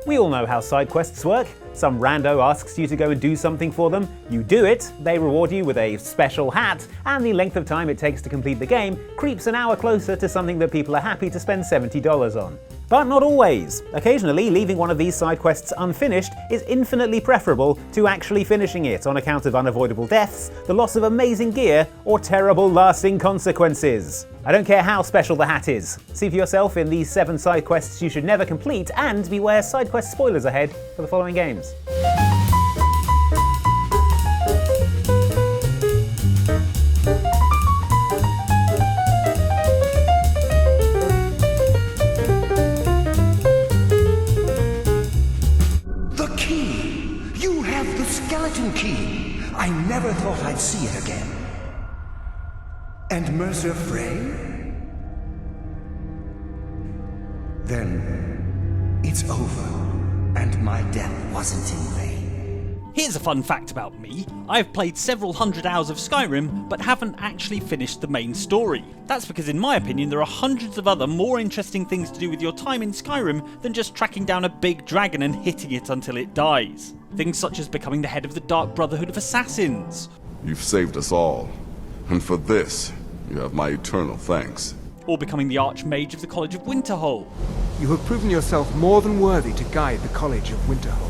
We all know how side quests work. Some rando asks you to go and do something for them, you do it, they reward you with a special hat, and the length of time it takes to complete the game creeps an hour closer to something that people are happy to spend $70 on. But not always. Occasionally, leaving one of these side quests unfinished is infinitely preferable to actually finishing it on account of unavoidable deaths, the loss of amazing gear, or terrible lasting consequences. I don't care how special the hat is. See for yourself in these 7 side quests you should never complete, and beware side quest spoilers ahead for the following games. Key. I never thought I'd see it again. And Mercer Frey? Then it's over, and my death wasn't in vain. Here's a fun fact about me. I've played several hundred hours of Skyrim, but haven't actually finished the main story. That's because in my opinion there are hundreds of other more interesting things to do with your time in Skyrim than just tracking down a big dragon and hitting it until it dies. Things such as becoming the head of the Dark Brotherhood of Assassins. You've saved us all, and for this, you have my eternal thanks. Or becoming the Archmage of the College of Winterhold. You have proven yourself more than worthy to guide the College of Winterhold.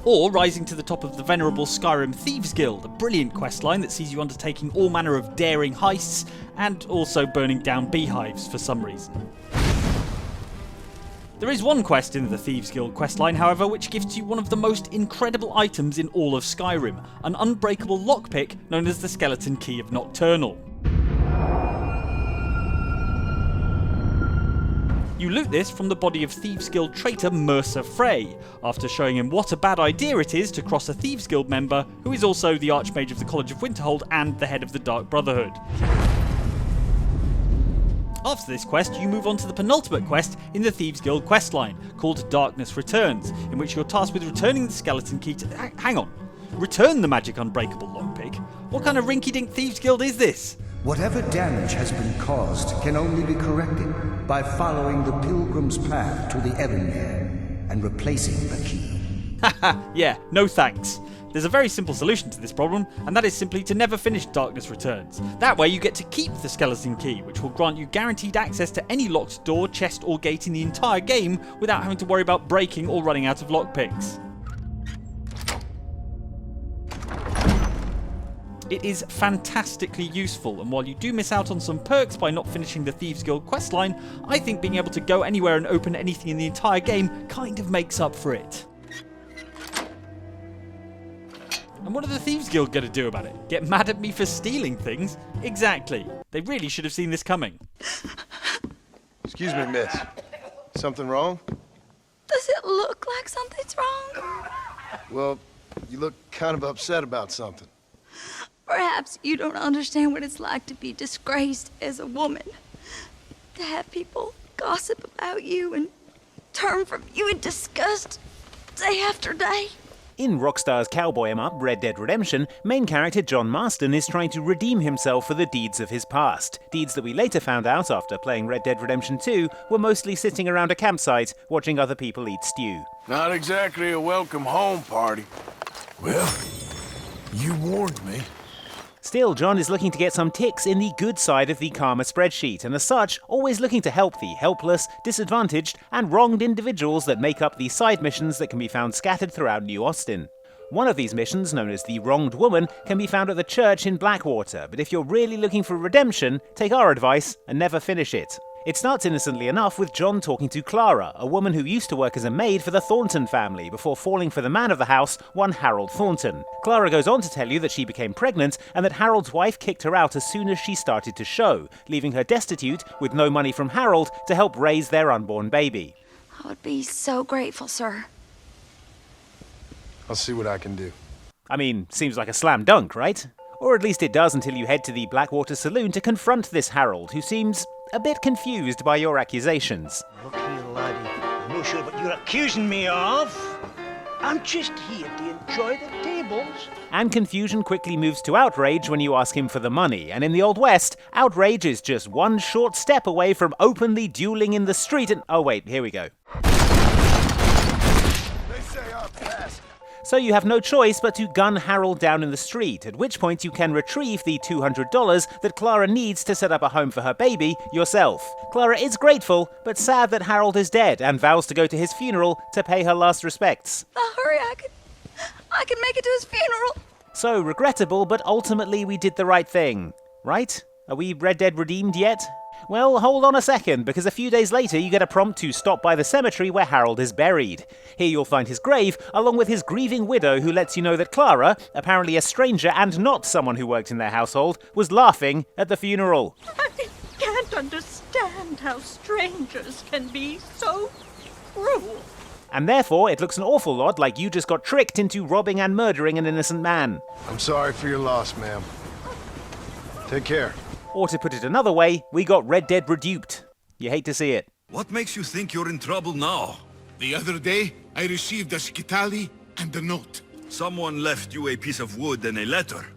Or rising to the top of the venerable Skyrim Thieves Guild, a brilliant questline that sees you undertaking all manner of daring heists, and also burning down beehives for some reason. There is one quest in the Thieves Guild questline, however, which gives you one of the most incredible items in all of Skyrim, an unbreakable lockpick known as the Skeleton Key of Nocturnal. You loot this from the body of Thieves Guild traitor Mercer Frey, after showing him what a bad idea it is to cross a Thieves Guild member who is also the Archmage of the College of Winterhold and the head of the Dark Brotherhood. After this quest, you move on to the penultimate quest in the Thieves Guild questline, called Darkness Returns, in which you're tasked with returning the skeleton key to... Hang on. Return the magic unbreakable lockpick? What kind of rinky-dink Thieves Guild is this? Whatever damage has been caused can only be corrected by following the pilgrim's path to the Ebenmere and replacing the key. Haha, yeah, no thanks. There's a very simple solution to this problem, and that is simply to never finish Darkness Returns. That way you get to keep the skeleton key, which will grant you guaranteed access to any locked door, chest or gate in the entire game without having to worry about breaking or running out of lockpicks. It is fantastically useful, and while you do miss out on some perks by not finishing the Thieves Guild questline, I think being able to go anywhere and open anything in the entire game kind of makes up for it. And what are the Thieves Guild going to do about it? Get mad at me for stealing things? Exactly. They really should have seen this coming. Excuse me, miss. Something wrong? Does it look like something's wrong? Well, you look kind of upset about something. Perhaps you don't understand what it's like to be disgraced as a woman. To have people gossip about you and turn from you in disgust day after day. In Rockstar's cowboy 'em up Red Dead Redemption, main character John Marston is trying to redeem himself for the deeds of his past. Deeds that we later found out after playing Red Dead Redemption 2 were mostly sitting around a campsite watching other people eat stew. Not exactly a welcome home party. Well, you warned me. Still, John is looking to get some ticks in the good side of the karma spreadsheet, and as such, always looking to help the helpless, disadvantaged, and wronged individuals that make up the side missions that can be found scattered throughout New Austin. One of these missions, known as the Wronged Woman, can be found at the church in Blackwater, but if you're really looking for redemption, take our advice and never finish it. It starts innocently enough with John talking to Clara, a woman who used to work as a maid for the Thornton family before falling for the man of the house, one Harold Thornton. Clara goes on to tell you that she became pregnant and that Harold's wife kicked her out as soon as she started to show, leaving her destitute with no money from Harold to help raise their unborn baby. I would be so grateful, sir. I'll see what I can do. I mean, seems like a slam dunk, right? Or at least it does until you head to the Blackwater Saloon to confront this Harold, who seems a bit confused by your accusations. Look here, laddie. I'm not sure what you're accusing me of. I'm just here to enjoy the tables. And confusion quickly moves to outrage when you ask him for the money, and in the Old West, outrage is just one short step away from openly dueling in the street and... Oh wait, here we go. So you have no choice but to gun Harold down in the street, at which point you can retrieve the $200 that Clara needs to set up a home for her baby yourself. Clara is grateful, but sad that Harold is dead and vows to go to his funeral to pay her last respects. Hurry, I can make it to his funeral. So regrettable, but ultimately we did the right thing. Right? Are we Red Dead redeemed yet? Well, hold on a second, because a few days later you get a prompt to stop by the cemetery where Harold is buried. Here you'll find his grave, along with his grieving widow who lets you know that Clara, apparently a stranger and not someone who worked in their household, was laughing at the funeral. I can't understand how strangers can be so cruel. And therefore, it looks an awful lot like you just got tricked into robbing and murdering an innocent man. I'm sorry for your loss, ma'am. Take care. Or to put it another way, we got Red Dead reduped. You hate to see it. What makes you think you're in trouble now? The other day, I received a skitali and a note. Someone left you a piece of wood and a letter.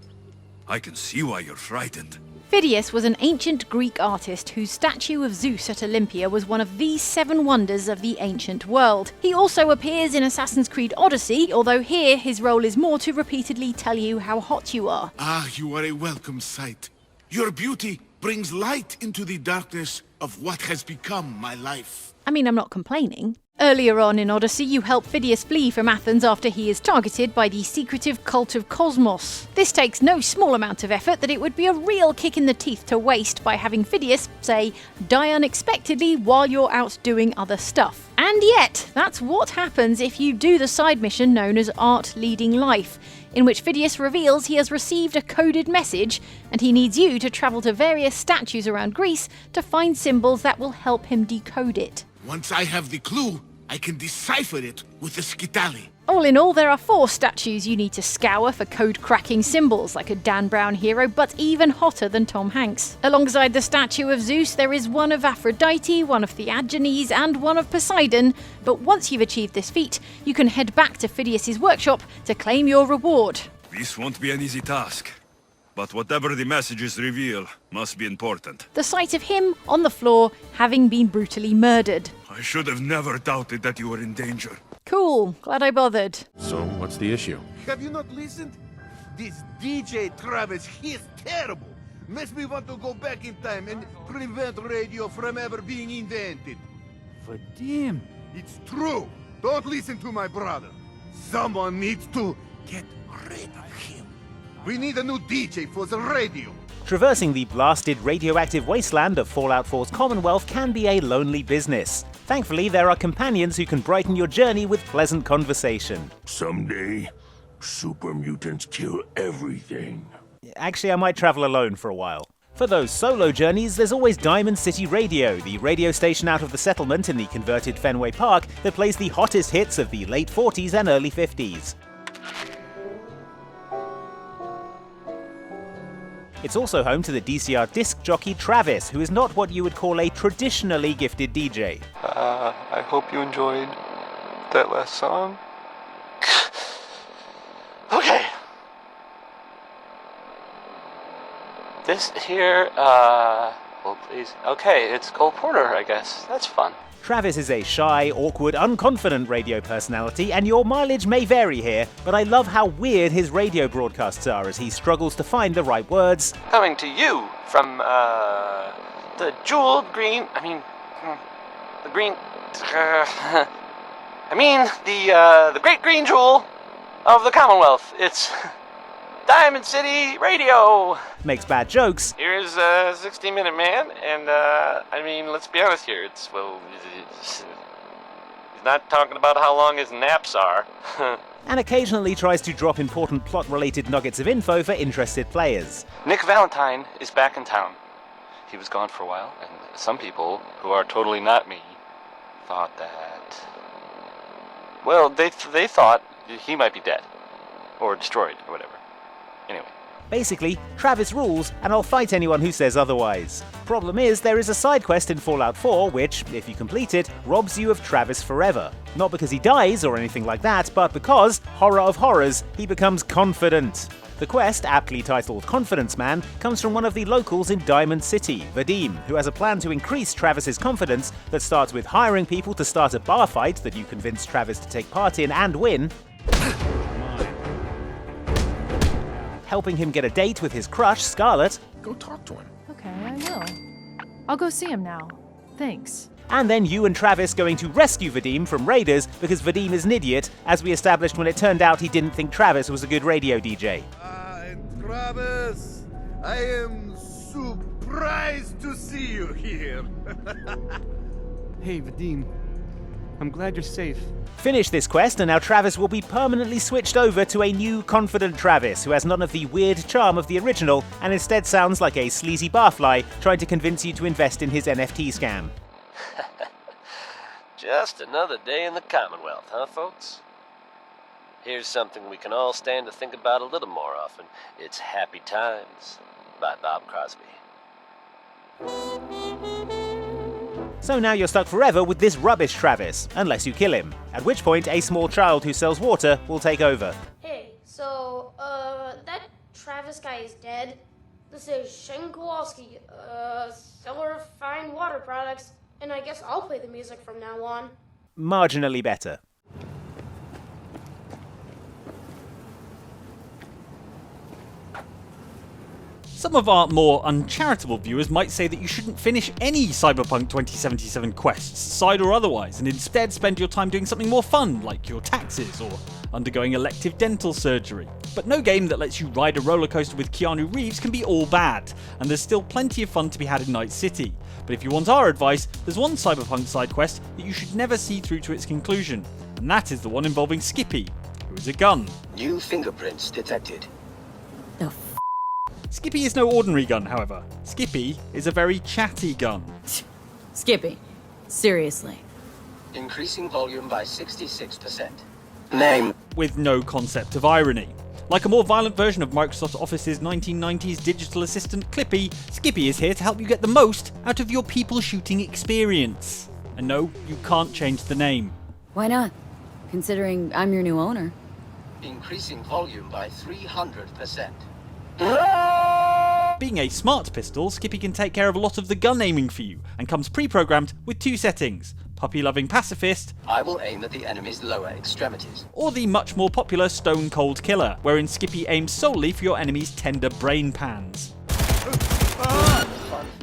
I can see why you're frightened. Phidias was an ancient Greek artist whose statue of Zeus at Olympia was one of the 7 wonders of the ancient world. He also appears in Assassin's Creed Odyssey, although here his role is more to repeatedly tell you how hot you are. Ah, you are a welcome sight. Your beauty brings light into the darkness of what has become my life. I mean, I'm not complaining. Earlier on in Odyssey, you help Phidias flee from Athens after he is targeted by the secretive cult of Cosmos. This takes no small amount of effort that it would be a real kick in the teeth to waste by having Phidias, say, die unexpectedly while you're out doing other stuff. And yet, that's what happens if you do the side mission known as Art Leading Life, in which Phidias reveals he has received a coded message and he needs you to travel to various statues around Greece to find symbols that will help him decode it. Once I have the clue, I can decipher it with the skitali. All in all, there are 4 statues you need to scour for code-cracking symbols, like a Dan Brown hero, but even hotter than Tom Hanks. Alongside the statue of Zeus, there is one of Aphrodite, one of Theagenes, and one of Poseidon, but once you've achieved this feat, you can head back to Phidias' workshop to claim your reward. This won't be an easy task, but whatever the messages reveal must be important. The sight of him on the floor, having been brutally murdered. I should have never doubted that you were in danger. Cool, glad I bothered. So, what's the issue? Have you not listened? This DJ Travis, he is terrible. Makes me want to go back in time and prevent radio from ever being invented. Vadim. It's true. Don't listen to my brother. Someone needs to get rid of him. We need a new DJ for the radio. Traversing the blasted radioactive wasteland of Fallout 4's Commonwealth can be a lonely business. Thankfully, there are companions who can brighten your journey with pleasant conversation. Someday, super mutants kill everything. Actually, I might travel alone for a while. For those solo journeys, there's always Diamond City Radio, the radio station out of the settlement in the converted Fenway Park that plays the hottest hits of the late 40s and early 50s. It's also home to the DCR disc jockey Travis, who is not what you would call a traditionally gifted DJ. I hope you enjoyed that last song. Okay. This here, well, please. Okay, it's Cole Porter, I guess. That's fun. Travis is a shy, awkward, unconfident radio personality, and your mileage may vary here, but I love how weird his radio broadcasts are as he struggles to find the right words. Coming to you from, the jeweled green, the green, the great green jewel of the Commonwealth. It's Diamond City Radio! Makes bad jokes. Here's a 60-minute man, and, let's be honest here, he's not talking about how long his naps are. And occasionally tries to drop important plot-related nuggets of info for interested players. Nick Valentine is back in town. He was gone for a while, and some people, who are totally not me, thought that... Well, they thought he might be dead. Or destroyed, or whatever. Anyway. Basically, Travis rules, and I'll fight anyone who says otherwise. Problem is, there is a side quest in Fallout 4 which, if you complete it, robs you of Travis forever. Not because he dies or anything like that, but because, horror of horrors, he becomes confident. The quest, aptly titled Confidence Man, comes from one of the locals in Diamond City, Vadim, who has a plan to increase Travis's confidence that starts with hiring people to start a bar fight that you convince Travis to take part in and win, helping him get a date with his crush, Scarlet. Go talk to him. Okay, I will. I'll go see him now. Thanks. And then you and Travis going to rescue Vadim from raiders because Vadim is an idiot, as we established when it turned out he didn't think Travis was a good radio DJ. Travis, I am surprised to see you here. Hey, Vadim. I'm glad you're safe. Finish this quest and now Travis will be permanently switched over to a new confident Travis who has none of the weird charm of the original and instead sounds like a sleazy barfly trying to convince you to invest in his NFT scam. Just another day in the Commonwealth, huh, folks? Here's something we can all stand to think about a little more often. It's Happy Times by Bob Crosby. So now you're stuck forever with this rubbish Travis, unless you kill him, at which point a small child who sells water will take over. Hey, so, that Travis guy is dead. This is Shane Kowalski, seller of fine water products, and I guess I'll play the music from now on. Marginally better. Some of our more uncharitable viewers might say that you shouldn't finish any Cyberpunk 2077 quests, side or otherwise, and instead spend your time doing something more fun, like your taxes or undergoing elective dental surgery. But no game that lets you ride a roller coaster with Keanu Reeves can be all bad, and there's still plenty of fun to be had in Night City. But if you want our advice, there's one Cyberpunk side quest that you should never see through to its conclusion, and that is the one involving Skippy, who is a gun. New fingerprints detected. Skippy is no ordinary gun, however. Skippy is a very chatty gun. Skippy, seriously. Increasing volume by 66%. Name. With no concept of irony. Like a more violent version of Microsoft Office's 1990s digital assistant Clippy, Skippy is here to help you get the most out of your people shooting experience. And no, you can't change the name. Why not? Considering I'm your new owner. Increasing volume by 300%. Being a smart pistol, Skippy can take care of a lot of the gun aiming for you, and comes pre-programmed with two settings: puppy-loving pacifist, I will aim at the enemy's lower extremities, or the much more popular Stone Cold Killer, wherein Skippy aims solely for your enemy's tender brain pans.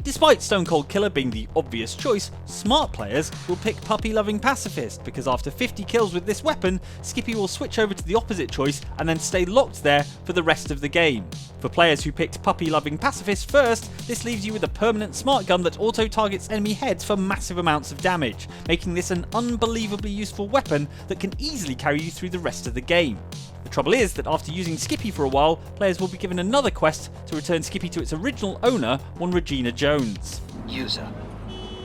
Despite Stone Cold Killer being the obvious choice, smart players will pick Puppy-Loving Pacifist, because after 50 kills with this weapon, Skippy will switch over to the opposite choice and then stay locked there for the rest of the game. For players who picked Puppy-Loving Pacifist first, this leaves you with a permanent smart gun that auto-targets enemy heads for massive amounts of damage, making this an unbelievably useful weapon that can easily carry you through the rest of the game. The trouble is that after using Skippy for a while, players will be given another quest to return Skippy to its original owner, one Regina Jones. User,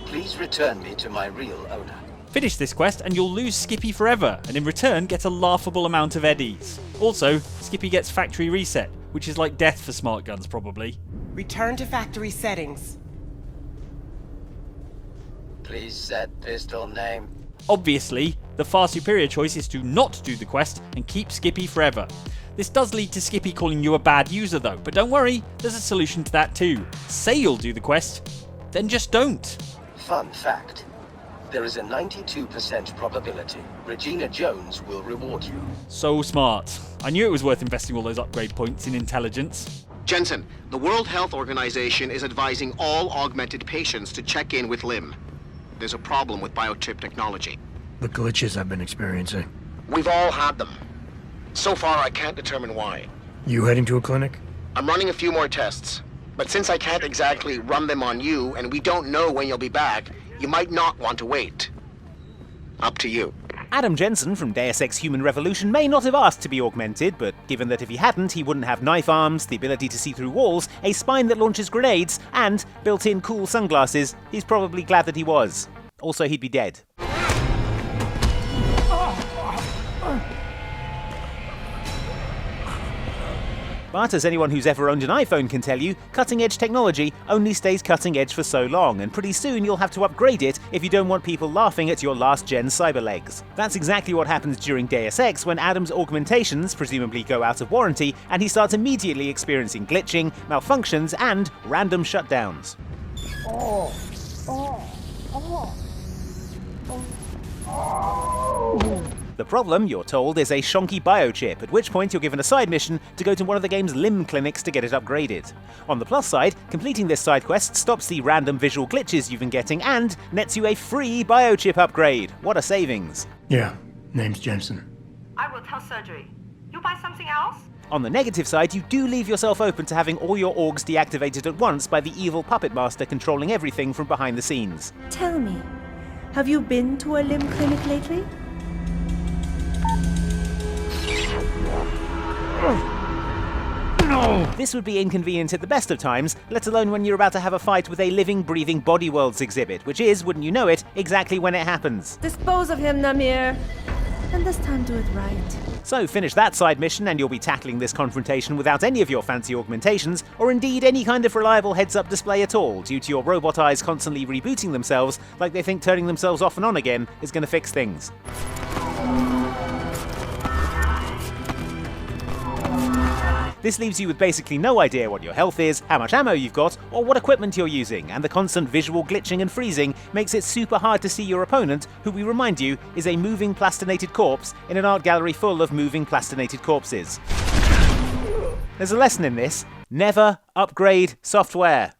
please return me to my real owner. Finish this quest and you'll lose Skippy forever, and in return get a laughable amount of eddies. Also, Skippy gets factory reset, which is like death for smart guns probably. Return to factory settings. Please set pistol name. Obviously, the far superior choice is to not do the quest and keep Skippy forever. This does lead to Skippy calling you a bad user though, but don't worry, there's a solution to that too. Say you'll do the quest, then just don't. Fun fact. There is a 92% probability Regina Jones will reward you. So smart. I knew it was worth investing all those upgrade points in intelligence. Jensen, the World Health Organization is advising all augmented patients to check in with Lim. There's a problem with biochip technology. The glitches I've been experiencing. We've all had them. So far, I can't determine why. You heading to a clinic? I'm running a few more tests. But since I can't exactly run them on you, and we don't know when you'll be back, you might not want to wait. Up to you. Adam Jensen from Deus Ex Human Revolution may not have asked to be augmented, but given that if he hadn't, he wouldn't have knife arms, the ability to see through walls, a spine that launches grenades, and built-in cool sunglasses, he's probably glad that he was. Also, he'd be dead. But as anyone who's ever owned an iPhone can tell you, cutting-edge technology only stays cutting-edge for so long, and pretty soon you'll have to upgrade it if you don't want people laughing at your last-gen cyberlegs. That's exactly what happens during Deus Ex when Adam's augmentations presumably go out of warranty, and he starts immediately experiencing glitching, malfunctions, and random shutdowns. The problem, you're told, is a shonky biochip, at which point you're given a side mission to go to one of the game's limb clinics to get it upgraded. On the plus side, completing this side quest stops the random visual glitches you've been getting and nets you a free biochip upgrade. What a savings. Yeah, name's Jensen. I will tell surgery. You buy something else? On the negative side, you do leave yourself open to having all your orgs deactivated at once by the evil puppet master controlling everything from behind the scenes. Tell me, have you been to a limb clinic lately? No! This would be inconvenient at the best of times, let alone when you're about to have a fight with a living, breathing Body Worlds exhibit, which is, wouldn't you know it, exactly when it happens. Dispose of him, Namir. And this time do it right. So finish that side mission and you'll be tackling this confrontation without any of your fancy augmentations, or indeed any kind of reliable heads-up display at all, due to your robot eyes constantly rebooting themselves like they think turning themselves off and on again is going to fix things. This leaves you with basically no idea what your health is, how much ammo you've got, or what equipment you're using, and the constant visual glitching and freezing makes it super hard to see your opponent, who we remind you is a moving plastinated corpse in an art gallery full of moving plastinated corpses. There's a lesson in this: never upgrade software.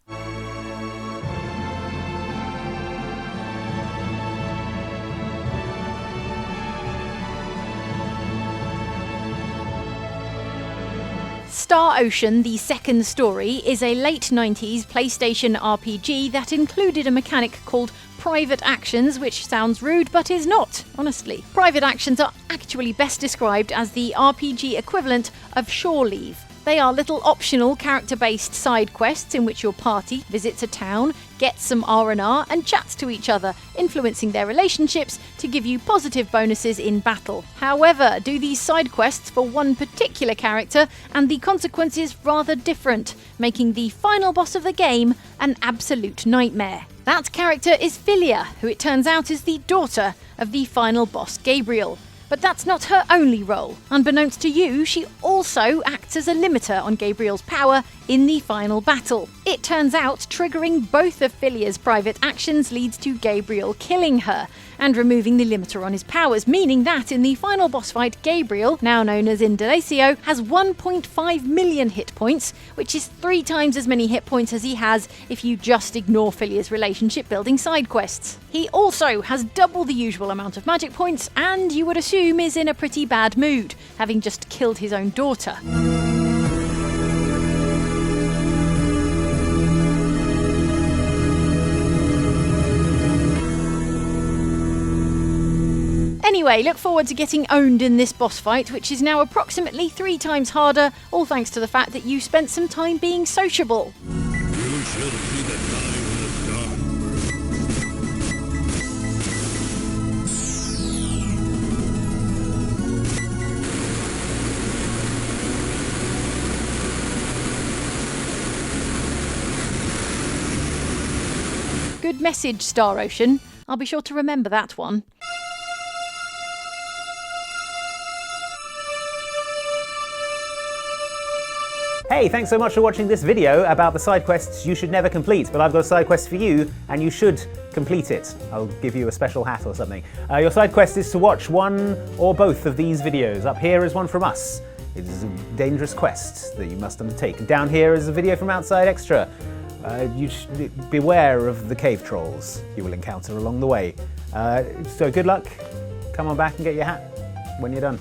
Star Ocean, the second story, is a late 90s PlayStation RPG that included a mechanic called private actions, which sounds rude but is not, honestly. Private actions are actually best described as the RPG equivalent of shore leave. They are little optional character-based side quests in which your party visits a town, gets some R&R and chats to each other, influencing their relationships to give you positive bonuses in battle. However, do these side quests for one particular character and the consequences rather different, making the final boss of the game an absolute nightmare. That character is Philia, who it turns out is the daughter of the final boss Gabriel. But that's not her only role. Unbeknownst to you, she also acts as a limiter on Gabriel's power in the final battle. It turns out triggering both of Philia's private actions leads to Gabriel killing her and removing the limiter on his powers, meaning that in the final boss fight, Gabriel, now known as Indalecio, has 1.5 million hit points, which is 3 times as many hit points as he has if you just ignore Philia's relationship building side quests. He also has double the usual amount of magic points and you would assume is in a pretty bad mood, having just killed his own daughter. Anyway, look forward to getting owned in this boss fight, which is now approximately 3 times harder, all thanks to the fact that you spent some time being sociable. Good message, Star Ocean. I'll be sure to remember that one. Hey, thanks so much for watching this video about the side quests you should never complete, but I've got a side quest for you and you should complete it. I'll give you a special hat or something. Your side quest is to watch one or both of these videos. Up here is one from us. It is a dangerous quest that you must undertake. Down here is a video from Outside Extra. You should beware of the cave trolls you will encounter along the way. So good luck. Come on back and get your hat when you're done.